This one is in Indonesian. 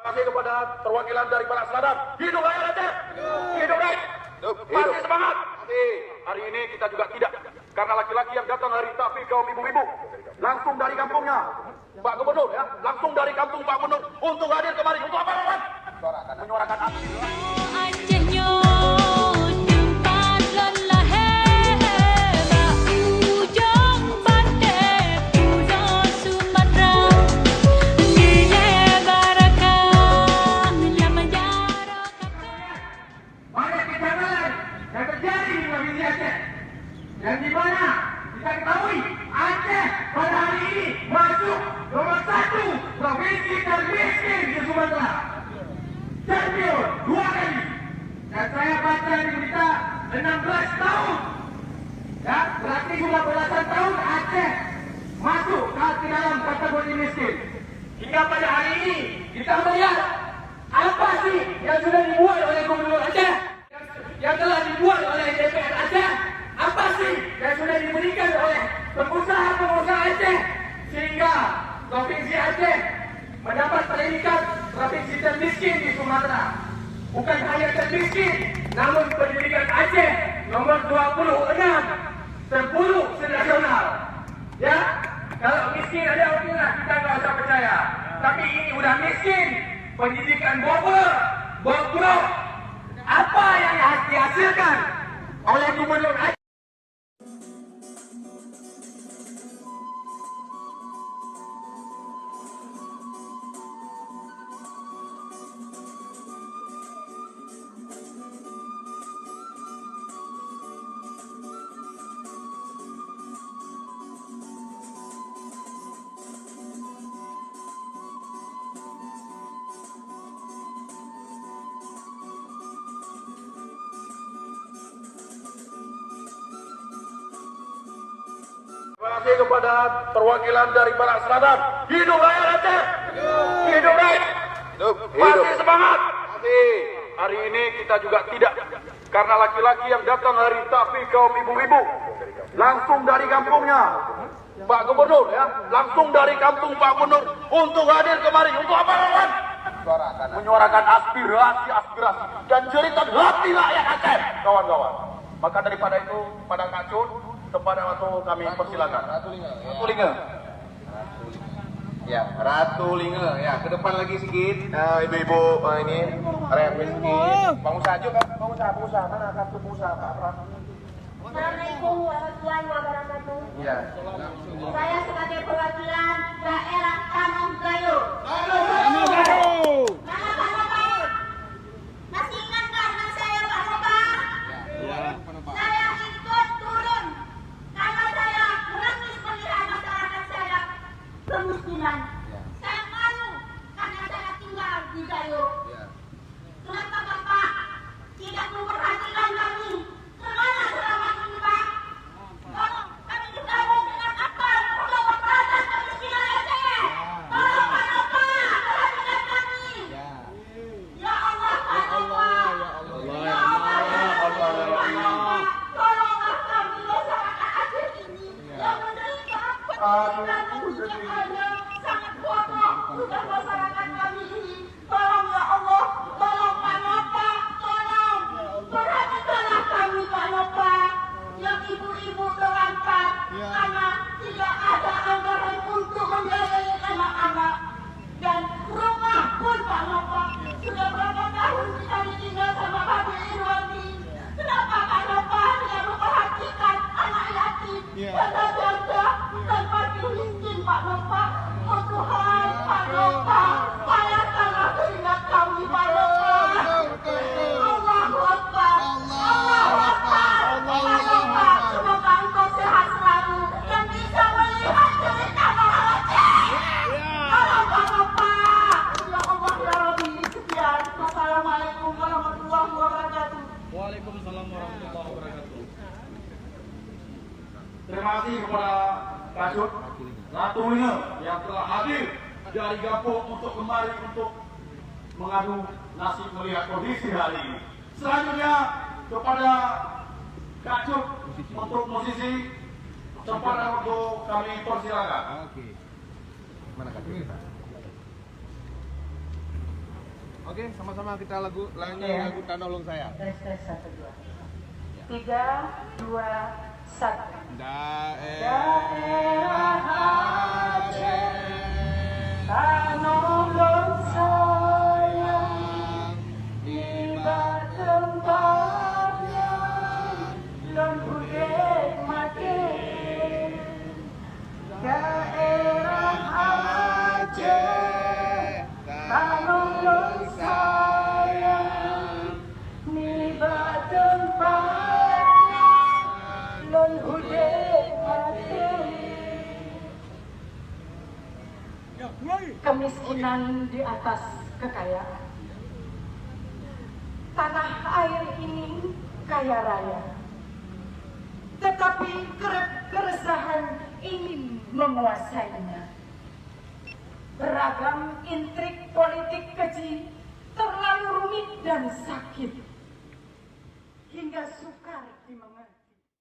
kasih kepada perwakilan dari Barat Selatan. Hidup rakyat Aceh! Hidup rakyat! Masih semangat! Hari ini kita juga tidak. Karena laki-laki yang datang dari tapi kaum ibu-ibu. Langsung dari kampungnya. Pak Gubernur ya. Langsung dari kampung Pak Gubernur. Untuk hadir kemari. Untuk apa, Pak? Menyuarakan aksi. Dan di mana kita ketahui Aceh pada hari ini masuk nomor 1 provinsi termiskin di Sumatera. Champion 2 kali. Dan saya baca di berita 16 tahun. Ya, berarti sudah belasan tahun Aceh masuk ke dalam kategori miskin. Hingga pada hari ini kita melihat apa sih yang sudah dibuat oleh Gubernur Aceh, yang telah dibuat oleh DPR Aceh. Apa sih yang sudah diberikan oleh pengusaha-pengusaha Aceh sehingga Provinsi Aceh mendapat predikat provinsi termiskin di Sumatera. Bukan hanya termiskin, namun pendidikan Aceh nomor 26 terburuk senasional. Ya, kalau miskin ada okelah, kita nggak usah percaya. Tapi ini udah miskin, pendidikan bobrok. Apa yang dihasilkan oleh Gubernur Aceh? Terima kasih kepada perwakilan dari Barat Selatan. Hidup rakyat Aceh! Hidup rakyat! Masih semangat! Hari ini kita juga tidak. Karena laki-laki yang datang dari tapi kaum ibu-ibu. Langsung dari kampungnya. Pak Gubernur ya. Langsung dari kampung Pak Gubernur. Untuk hadir kemari. Untuk apa, kawan? Menyuarakan aspirasi. Dan cerita hati rakyat Aceh. Kawan-kawan. Maka daripada itu, pada Kacun, kepada waktu kami persilakan. Ratulinga. Ya, Ratulinga. Ya, ke depan lagi sedikit. Ibu-ibu ini rakyat miskin. Pengusaha juga kan? Pengusaha. Mana kartu pengusaha Pak? Assalamualaikum warahmatullahi wabarakatuh. Ya. Saya sebagai perwakilan daerah Tanjung Gayo. Tanjung Gayo. Mana Pak Nopal? Masih ingat nggak dengan saya Pak Nopal? Ya. Saya ikut turun karena saya menangis melihat masyarakat saya kemiskinan. Saya malu karena saya tinggal di Gayo. Kenapa Bapak tidak memperhatikan kami? Kemana selama ini Pak? Tolong kami digabung dengan apa untuk memberantas kemiskinan Aceh. Tolong Pak Nopal, perhatikan kami. Ya Allah Pak Nopal. Ya Allah. Tolonglah kami masyarakat Aceh ini yang menderita pendidikan pendidikannya sangat pokok sudah masyarakat kami ini. Tolong ya Allah, tolong Pak Nopal, tolong perhatikanlah kami Pak Nopal, yang ibu-ibu terlantar karena tidak ada anggaran untuk membiayai anak-anak dan rumah pun Pak Nopal sudah berapa tahun kita ditinggal sama Habib Irwandi. Kenapa Pak Nopal tidak memperhatikan anak yatim, janda-janda dan fakir miskin Pak Nopal? Oh Tuhan, Pak Nopal, payahkanlah keringat kami Pak Nopal. Allahu Akbar, Allahu Akbar, Pak Nopal, semoga engkau sehat selalu dan bisa melihat cerita Aceh. Tolong Pak Nopal. Ya Allah ya Rabbi, sekian. Wassalamualaikum warahmatullahi wabarakatuh. Waalaikumsalam warahmatullahi wabarakatuh. Terima kasih kepada Kacun Ratulinga yang telah hadir dari Gampung untuk kembali untuk mengadu nasib melihat kondisi hari ini. Selanjutnya kepada Kacun untuk musisi tempatan untuk kami persilakan. Mana kartu kita? Oke, sama-sama kita nyanyi lagu Tanolong Saya. Tes 1 2. 3 2 1. Daerah Aceh, tanolong saya, tiba tempatnya, lon budek mati. Daerah Aceh, tanolong saya, tiba tempatnya, lon budek mati. Kemiskinan di atas kekayaan. Tanah air ini kaya raya, tetapi keresahan ingin menguasainya. Beragam intrik politik keji terlalu rumit dan sakit, hingga sukar dimengerti.